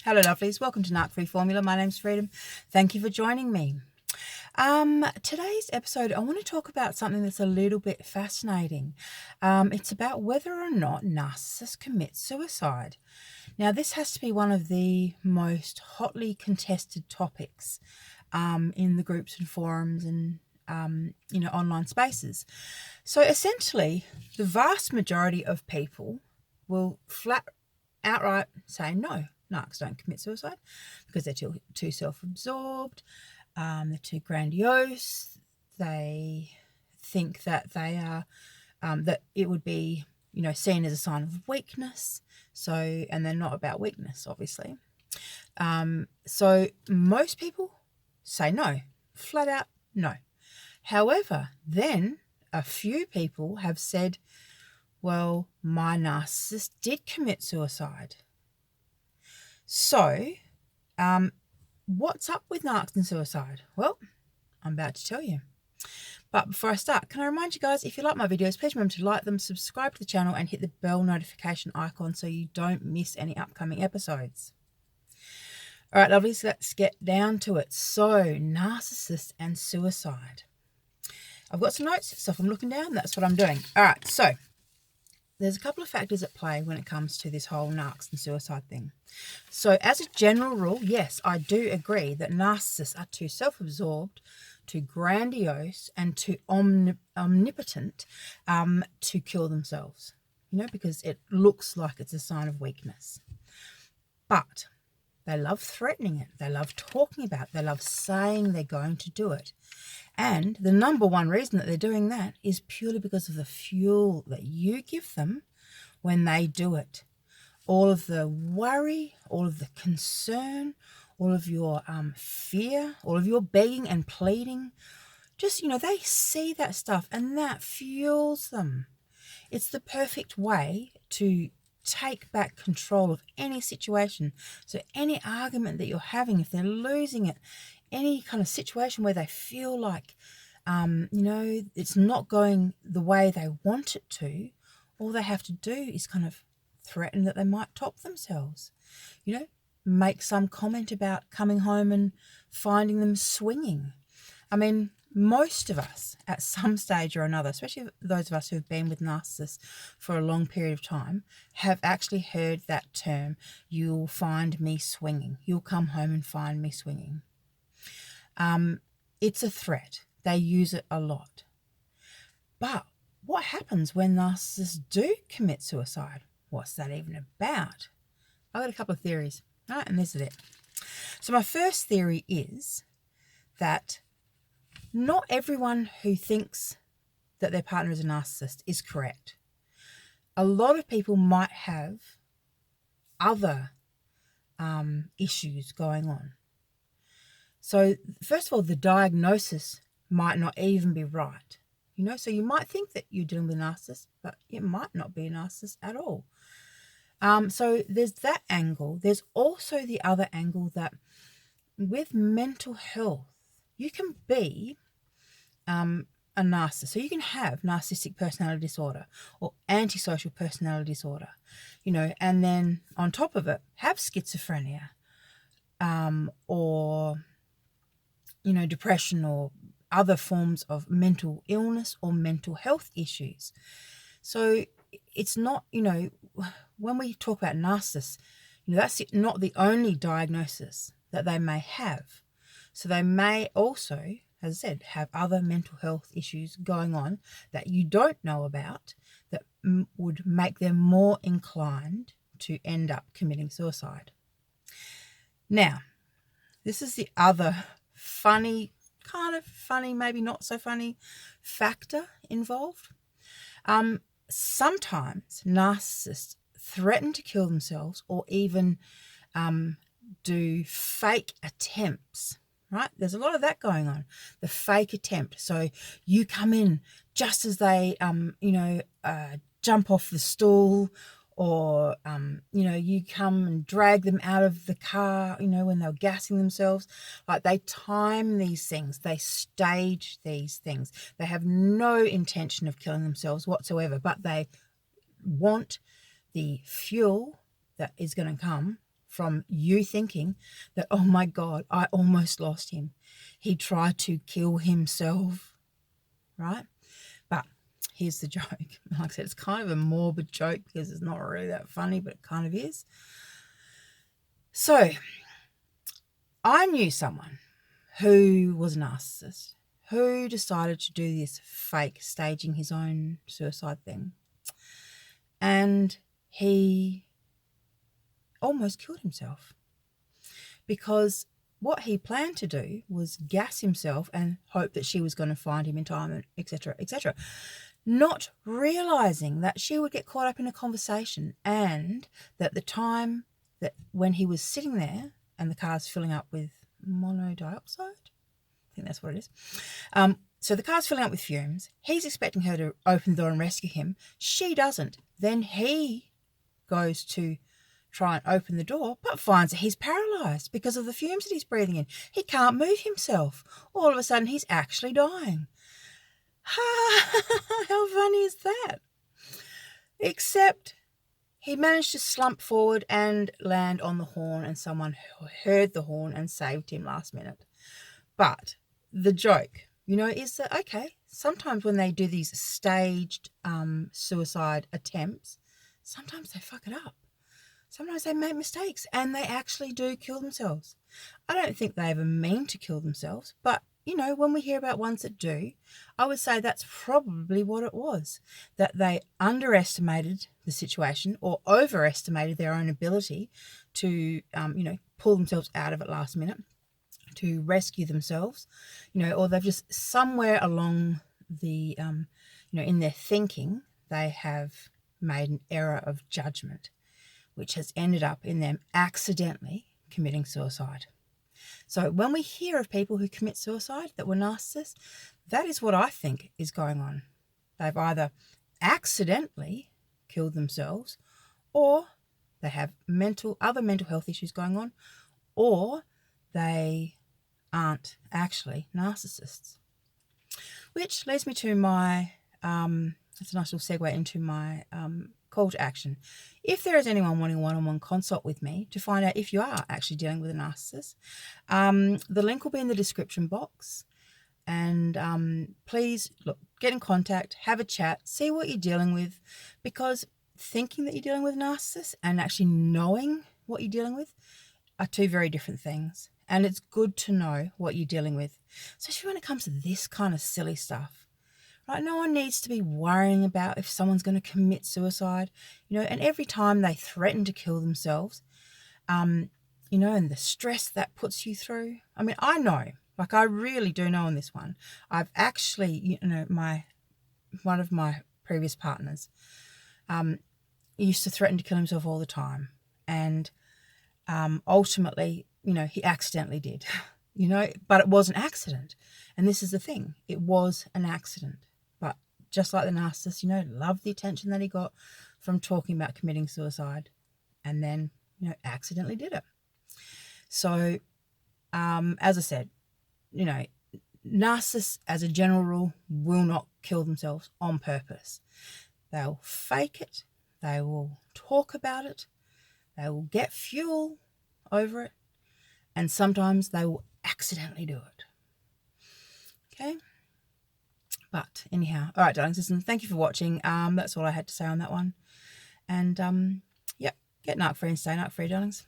Hello lovelies, welcome to Narc Free Formula. My name's Freedom. Thank you for joining me. Today's episode, I want to talk about something that's a little bit fascinating. It's about whether or not narcissists commit suicide. Now, this has to be one of the most hotly contested topics in the groups and forums and online spaces. So essentially, the vast majority of people will outright say no. Narcs don't commit suicide because they're too self-absorbed, they're too grandiose, they think that they are, that it would be, seen as a sign of weakness. So, and they're not about weakness, obviously. So most people say no, flat out no. However, then a few people have said, well, my narcissist did commit suicide. So, what's up with narcs and suicide? Well, I'm about to tell you. But before I start, can I remind you guys, if you like my videos, please remember to like them, subscribe to the channel, and hit the bell notification icon so you don't miss any upcoming episodes. All right, lovelies, let's get down to it. So, narcissist and suicide. I've got some notes, so if I'm looking down, that's what I'm doing. All right, so there's a couple of factors at play when it comes to this whole narcs and suicide thing. So as a general rule, yes, I do agree that narcissists are too self-absorbed, too grandiose, and too omnipotent to kill themselves, because it looks like it's a sign of weakness. But they love threatening it. They love talking about it. They love saying they're going to do it. And the number one reason that they're doing that is purely because of the fuel that you give them when they do it. All of the worry, all of the concern, all of your fear, all of your begging and pleading. Just, they see that stuff and that fuels them. It's the perfect way to take back control of any situation. So any argument that you're having, if they're losing it, any kind of situation where they feel like, it's not going the way they want it to, all they have to do is kind of threaten that they might top themselves, make some comment about coming home and finding them swinging. I mean, most of us at some stage or another, especially those of us who've been with narcissists for a long period of time, have actually heard that term, you'll find me swinging. You'll come home and find me swinging. It's a threat. They use it a lot. But what happens when narcissists do commit suicide? What's that even about? I've got a couple of theories. All right, and this is it. So my first theory is that not everyone who thinks that their partner is a narcissist is correct. A lot of people might have other issues going on. So first of all, the diagnosis might not even be right. So you might think that you're dealing with a narcissist, but it might not be a narcissist at all. So there's that angle. There's also the other angle that with mental health, you can be a narcissist. So you can have narcissistic personality disorder or antisocial personality disorder, and then on top of it, have schizophrenia or depression or other forms of mental illness or mental health issues. So it's not, when we talk about narcissists, that's not the only diagnosis that they may have. So they may also, as I said, have other mental health issues going on that you don't know about that would make them more inclined to end up committing suicide. Now, this is the other kind of funny, maybe not so funny factor involved. Sometimes narcissists threaten to kill themselves or even do fake attempts, right? There's a lot of that going on, the fake attempt. So you come in just as they, jump off the stool, or, you come and drag them out of the car, when they're gassing themselves. Like, they time these things. They stage these things. They have no intention of killing themselves whatsoever, but they want the fuel that is going to come from you thinking that, oh my God, I almost lost him. He tried to kill himself, right? But here's the joke. Like I said, it's kind of a morbid joke because it's not really that funny, but it kind of is. So I knew someone who was a narcissist, who decided to do this fake staging his own suicide thing. And he almost killed himself because what he planned to do was gas himself and hope that she was going to find him in time, etc., etc., not realizing that she would get caught up in a conversation, and that the time that when he was sitting there and the car's filling up with monodioxide, I think that's what it is. So the car's filling up with fumes. He's expecting her to open the door and rescue him. She doesn't. Then he goes to try and open the door, but finds that he's paralyzed because of the fumes that he's breathing in. He can't move himself. All of a sudden, he's actually dying. How funny is that? Except he managed to slump forward and land on the horn, and someone heard the horn and saved him last minute. But the joke, is that, okay, sometimes when they do these staged suicide attempts, sometimes they fuck it up. Sometimes they make mistakes and they actually do kill themselves. I don't think they ever mean to kill themselves, but, when we hear about ones that do, I would say that's probably what it was, that they underestimated the situation or overestimated their own ability to, pull themselves out of it last minute, to rescue themselves, or they've just somewhere along the, in their thinking, they have made an error of judgment, which has ended up in them accidentally committing suicide. So when we hear of people who commit suicide that were narcissists, that is what I think is going on. They've either accidentally killed themselves, or they have other mental health issues going on, or they aren't actually narcissists. Which leads me to my, it's a nice little segue into my call to action. If there is anyone wanting a one-on-one consult with me to find out if you are actually dealing with a narcissist, the link will be in the description box. And please, look, get in contact, have a chat, see what you're dealing with, because thinking that you're dealing with a narcissist and actually knowing what you're dealing with are two very different things. And it's good to know what you're dealing with, especially when it comes to this kind of silly stuff. Right? No one needs to be worrying about if someone's going to commit suicide, and every time they threaten to kill themselves, and the stress that puts you through. I mean, I know, like I really do know on this one. I've actually, one of my previous partners used to threaten to kill himself all the time. And ultimately, he accidentally did, but it was an accident. And this is the thing. It was an accident. But just like the narcissist, loved the attention that he got from talking about committing suicide, and then, accidentally did it. So, as I said, narcissists as a general rule will not kill themselves on purpose. They'll fake it. They will talk about it. They will get fuel over it. And sometimes they will accidentally do it. Okay? But anyhow, all right, darlings, listen, thank you for watching. That's all I had to say on that one. And, get narc free and stay narc free, darlings.